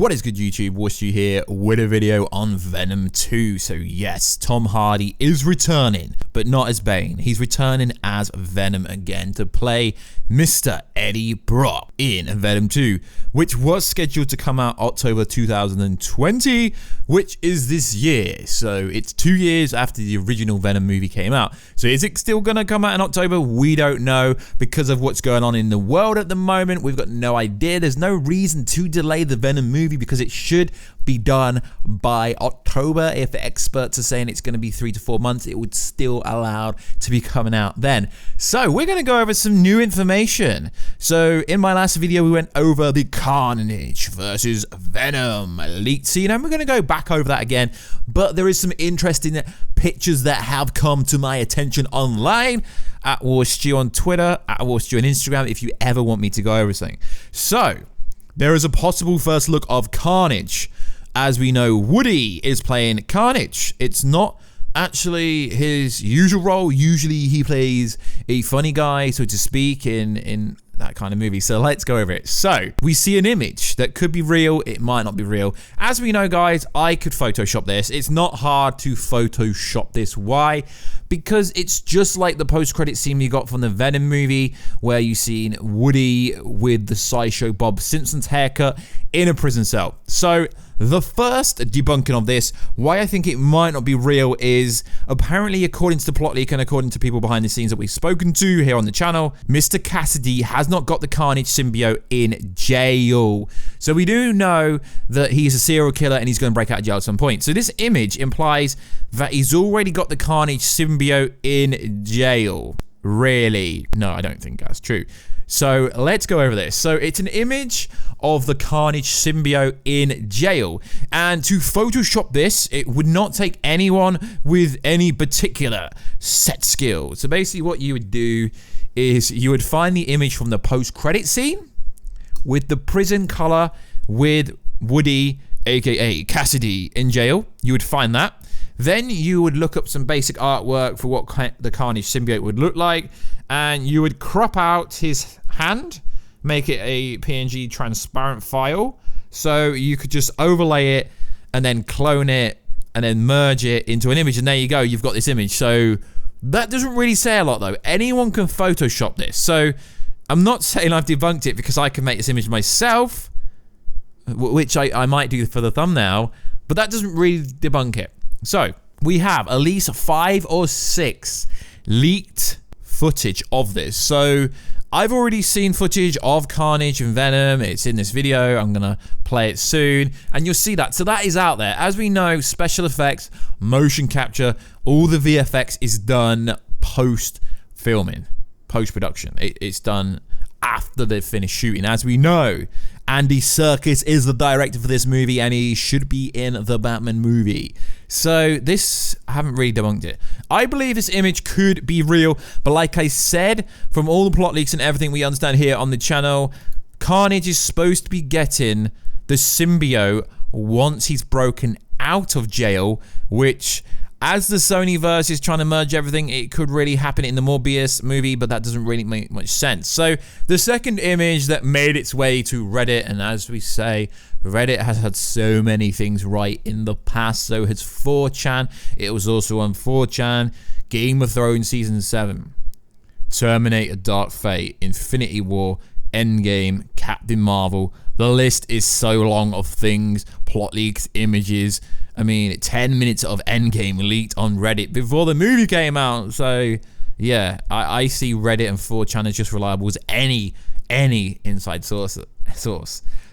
What is good, YouTube? Warstu here with a video on Venom 2. So yes, Tom Hardy is returning, but not as Bane. He's returning as Venom again to play Mr. Eddie Brock in Venom 2, which was scheduled to come out October 2020, which is this year. So it's 2 years after the original Venom movie came out. So is it still going to come out in October? We don't know because of what's going on in the world at the moment. We've got no idea. There's no reason to delay the Venom movie because it should be done by October. If the experts are saying it's going to be 3 to 4 months, it would still allowed to be coming out then. So we're going to go over some new information. So in my last video, we went over the Carnage versus Venom leaked scene, and we're going to go back over that again. But there is some interesting pictures that have come to my attention online at Warstu on Twitter, at Warstu on Instagram, if you ever want me to go over something. So there is a possible first look of Carnage. As we know, Woody is playing Carnage. It's not actually his usual role. Usually he plays a funny guy, so to speak, in that kind of movie. So let's go over it. So we see an image that could be real. It might not be real. As we know, guys, I could Photoshop this. It's not hard to Photoshop this. Why? Because it's just like the post-credit scene you got from the Venom movie, where you seen Woody with the sideshow Bob Simpson's haircut in a prison cell. So the first debunking of this, why I think it might not be real, is apparently, according to the plot leak and according to people behind the scenes that we've spoken to here on the channel, Mr. Cassidy has not got the Carnage symbiote in jail. So we do know that he's a serial killer and he's going to break out of jail at some point. So this image implies that he's already got the Carnage symbiote in jail. Really? No, I don't think that's true. So let's go over this. So it's an image of the Carnage symbiote in jail. And to Photoshop this, it would not take anyone with any particular set skill. So basically what you would do is you would find the image from the post-credit scene with the prison color with Woody, aka Cassidy, in jail. You would find that. Then you would look up some basic artwork for what the Carnage symbiote would look like, and you would crop out his hand, make it a PNG transparent file, so you could just overlay it and then clone it and then merge it into an image, and there you go, you've got this image. So that doesn't really say a lot though. Anyone can Photoshop this. So I'm not saying I've debunked it because I can make this image myself, which I might do for the thumbnail, but that doesn't really debunk it. So we have at least 5 or 6 leaked footage of this. So I've already seen footage of Carnage and Venom. It's in this video. I'm gonna play it soon and you'll see that. So that is out there. As we know, special effects, motion capture, all the VFX is done post-filming, post-production. It's done after they've finished shooting. As we know, Andy Serkis is the director for this movie and he should be in the Batman movie. So this, I haven't really debunked it. I believe this image could be real, but like I said, from all the plot leaks and everything we understand here on the channel, Carnage is supposed to be getting the symbiote once he's broken out of jail, which, as the Sony-verse is trying to merge everything, it could really happen in the Morbius movie, but that doesn't really make much sense. So the second image that made its way to Reddit, and as we say, Reddit has had so many things right in the past, so has 4chan. It was also on 4chan, Game of Thrones Season 7, Terminator Dark Fate, Infinity War, EndGame, Captain Marvel. The list is so long of things, plot leaks, images. I mean, 10 minutes of EndGame leaked on Reddit before the movie came out. So yeah, I see Reddit and 4chan as just reliable as any inside source.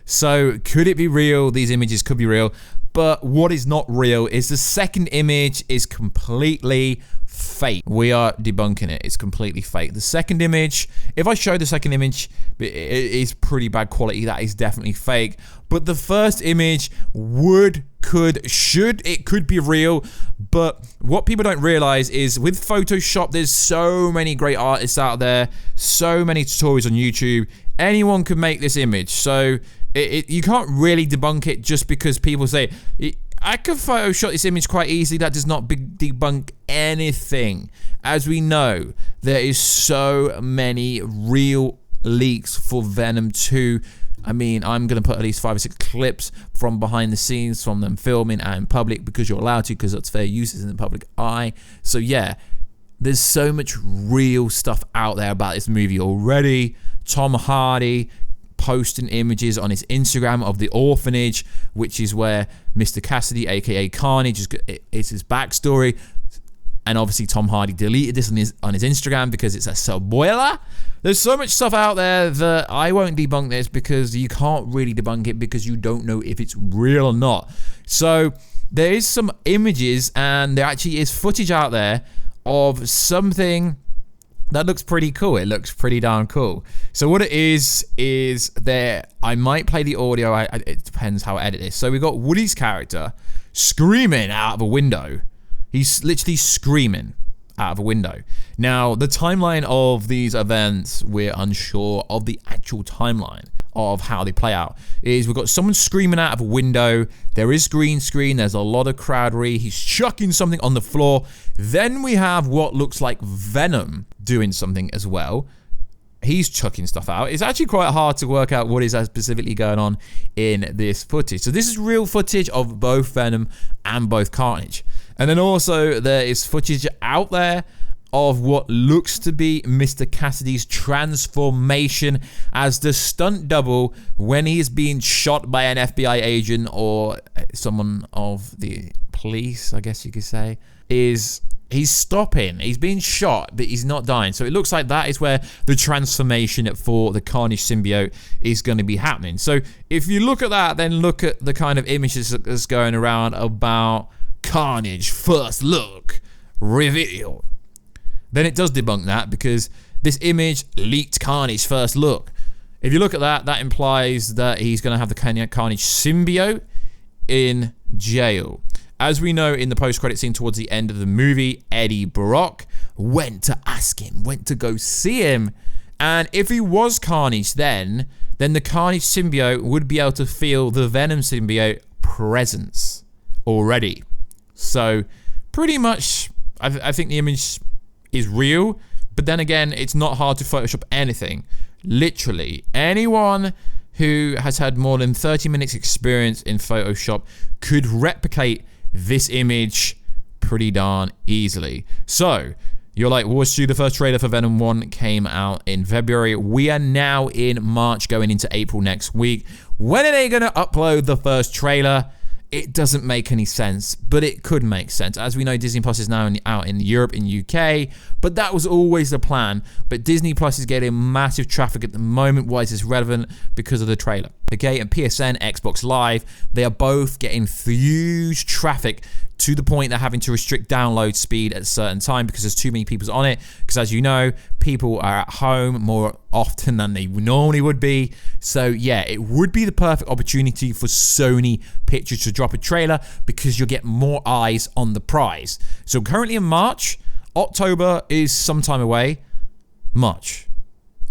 So could it be real? These images could be real. But what is not real is the second image is completely fake. We are debunking it. It's completely fake. The second image, if I show the second image, it is pretty bad quality. That is definitely fake. But the first image could be real. But what people don't realize is with Photoshop, there's so many great artists out there, so many tutorials on YouTube. Anyone could make this image. So you can't really debunk it just because people say, I could Photoshop this image quite easily. That does not debunk anything. As we know, there is so many real leaks for Venom 2 I mean, I'm going to put at least 5 or 6 clips from behind the scenes from them filming out in public because you're allowed to, because that's fair use, in the public eye. So yeah, there's so much real stuff out there about this movie already. Tom Hardy posting images on his Instagram of the orphanage, which is where Mr. Cassidy, aka Carnage, is his backstory. And obviously Tom Hardy deleted this on his Instagram because it's a spoiler. There's so much stuff out there that I won't debunk this because you can't really debunk it because you don't know if it's real or not. So there is some images and there actually is footage out there of something that looks pretty cool. It looks pretty darn cool. So what it is there, I might play the audio. It depends how I edit this. So we got Woody's character screaming out of a window. He's literally screaming out of a window. Now, the timeline of these events, we're unsure of the actual timeline of how they play out. We've got someone screaming out of a window. There is green screen. There's a lot of crowdry. He's chucking something on the floor. Then we have what looks like Venom doing something as well. He's chucking stuff out. It's actually quite hard to work out what is specifically going on in this footage. So this is real footage of both Venom and both Carnage. And then also there is footage out there of what looks to be Mr. Cassidy's transformation as the stunt double when he is being shot by an FBI agent or someone of the police, I guess you could say, he's stopping. He's being shot, but he's not dying. So it looks like that is where the transformation for the Carnage symbiote is going to be happening. So if you look at that, then look at the kind of images that's going around about Carnage first look revealed. Then it does debunk that because this image leaked Carnage first look. If you look at that, that implies that he's going to have the Carnage symbiote in jail. As we know in the post-credit scene towards the end of the movie, Eddie Brock went to ask him, went to go see him. And if he was Carnage then the Carnage symbiote would be able to feel the Venom symbiote presence already. So pretty much, I think the image is real, but then again, it's not hard to Photoshop anything. Literally, anyone who has had more than 30 minutes experience in Photoshop could replicate this image pretty darn easily. So, you're like, Warstu, the first trailer for Venom 1 came out in February. We are now in March, going into April next week. When are they going to upload the first trailer? It doesn't make any sense, but it could make sense. As we know, Disney Plus is now out in Europe, in UK, but that was always the plan. But Disney Plus is getting massive traffic at the moment. Why is this relevant? Because of the trailer. Okay, and PSN, Xbox Live, they are both getting huge traffic to the point they're having to restrict download speed at a certain time because there's too many people on it. Because as you know, people are at home more often than they normally would be. So yeah, it would be the perfect opportunity for Sony Pictures to drop a trailer because you'll get more eyes on the prize. So currently in March, October is some time away. March,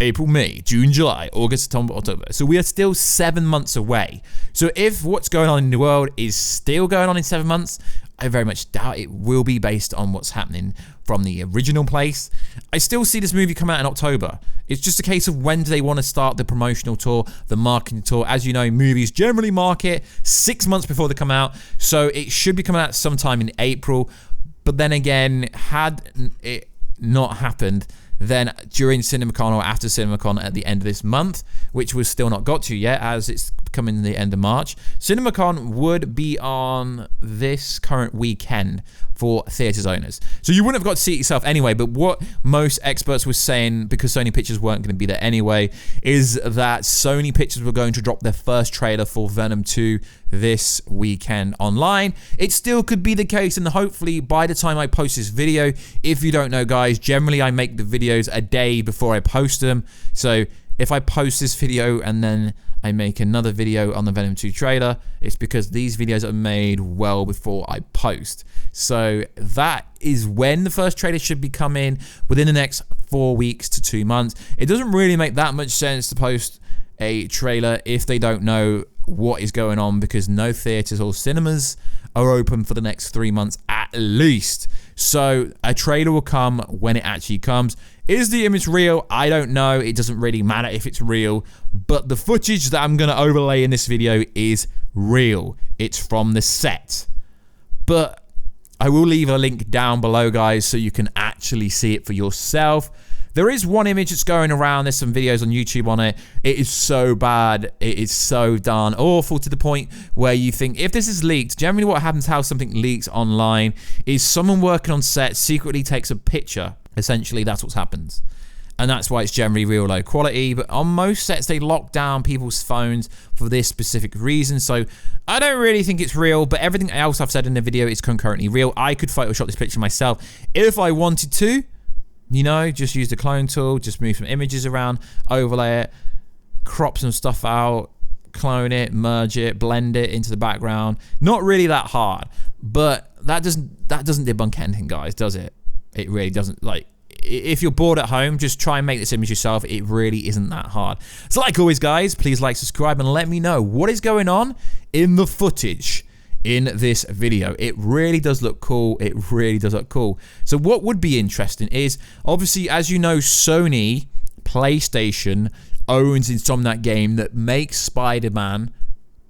April, May, June, July, August, September, October. So we are still 7 months away. So if what's going on in the world is still going on in 7 months, I very much doubt it will be based on what's happening from the original place. I still see this movie come out in October. It's just a case of when do they want to start the promotional tour, the marketing tour. As you know, movies generally market 6 months before they come out. So it should be coming out sometime in April. But then again, had it not happened, then during CinemaCon or after CinemaCon at the end of this month, which we've still not got to yet as it's coming the end of March, CinemaCon would be on this current weekend for theaters owners. So you wouldn't have got to see it yourself anyway, but what most experts were saying, because Sony Pictures weren't going to be there anyway, is that Sony Pictures were going to drop their first trailer for Venom 2 this weekend online. It still could be the case, and hopefully by the time I post this video, if you don't know guys, generally I make the videos a day before I post them. So if I post this video and then I make another video on the Venom 2 trailer, it's because these videos are made well before I post. So that is when the first trailer should be coming, within the next 4 weeks to 2 months. It doesn't really make that much sense to post a trailer if they don't know what is going on, because no theaters or cinemas are open for the next 3 months at least. So a trailer will come when it actually comes. Is the image real? I don't know. It doesn't really matter if it's real. But the footage that I'm going to overlay in this video is real. It's from the set. But I will leave a link down below, guys, so you can actually see it for yourself. There is one image that's going around. There's some videos on YouTube on it. It is so bad. It is so darn awful to the point where you think, if this is leaked, generally what happens, how something leaks online, is someone working on set secretly takes a picture. Essentially, that's what happens. And that's why it's generally real low quality. But on most sets, they lock down people's phones for this specific reason. So I don't really think it's real, but everything else I've said in the video is concurrently real. I could Photoshop this picture myself if I wanted to. You know, just use the clone tool, just move some images around, overlay it, crop some stuff out, clone it, merge it, blend it into the background. Not really that hard, but that doesn't debunk anything, guys, does it? It really doesn't. Like, if you're bored at home, just try and make this image yourself. It really isn't that hard. So like always, guys, please like, subscribe, and let me know what is going on in the footage in this video. It really does look cool. It really does look cool. So what would be interesting is, obviously, as you know, Sony PlayStation owns Insomniac Game that makes Spider-Man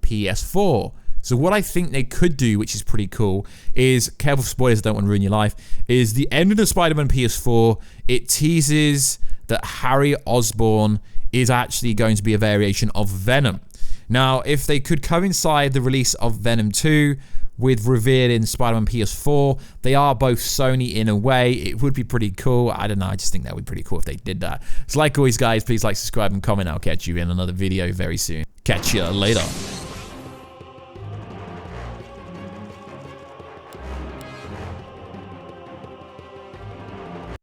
PS4. So what I think they could do, which is pretty cool, is, careful for spoilers, I don't want to ruin your life, is the end of the Spider-Man PS4, it teases that Harry Osborn is actually going to be a variation of Venom. Now, if they could coincide the release of Venom 2 with revealing Spider-Man PS4, they are both Sony in a way. It would be pretty cool. I don't know. I just think that would be pretty cool if they did that. So like always, guys, please like, subscribe, and comment. I'll catch you in another video very soon. Catch you later.